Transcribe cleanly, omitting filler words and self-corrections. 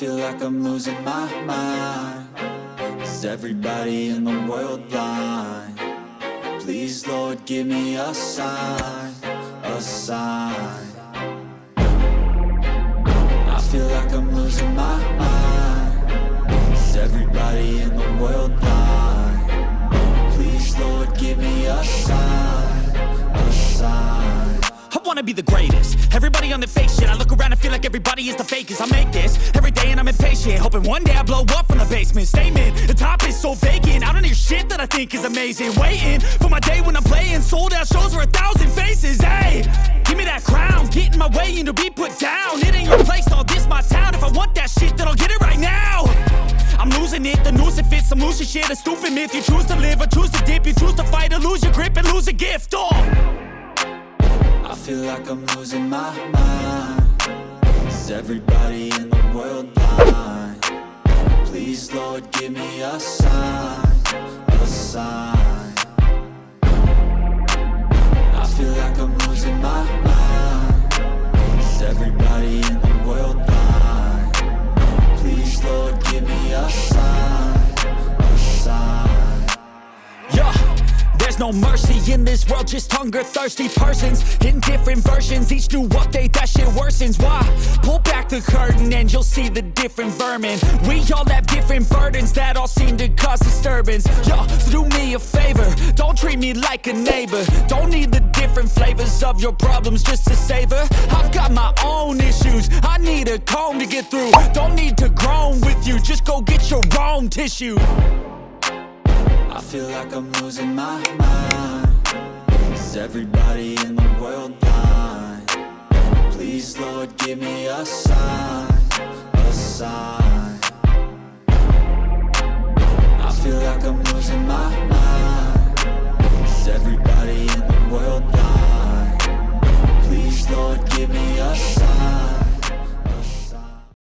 feel like I'm losing my mind. Is everybody in the world blind? Please, Lord, give me a sign, a sign. I feel like I'm losing my mind. Is everybody in the world blind? Please, Lord, give me a sign, a sign. I wanna be the greatest. Everybody on the fake shit, I look around and feel like everybody is the fakest. I make this every day and I'm impatient, hoping one day I blow up from the basement. Statement, the top is so vacant, I don't hear shit that I think is amazing. Waiting for my day when I'm playing sold out shows for 1,000 faces. Hey, give me that crown, get in my way and to be put down. It ain't your place, no, this my town. If I want that shit, then I'll get it right now. I'm losing it, the noose it fits, some losing shit, a stupid myth. You choose to live or choose to dip, you choose to fight or lose your grip and lose a gift. Oh, I feel like I'm losing my mind. Is everybody in the world blind? Please, Lord, give me a sign, a sign. I feel like I'm losing my mind. Is everybody in the world blind? Please, Lord, give me a sign, a sign. yeah. There's no mercy in this world, just hunger-thirsty persons in different versions. Each new update, that shit worsens. Why? Pull back the curtain and you'll see the different vermin. We all have different burdens that all seem to cause disturbance. Yo, so do me a favor, don't treat me like a neighbor. Don't need the different flavors of your problems just to savor. I've got my own issues, I need a comb to get through. Don't need to groan with you, just go get your own tissue. I feel like I'm losing my mind. Is everybody in the world blind? Please, Lord, give me a sign, a sign.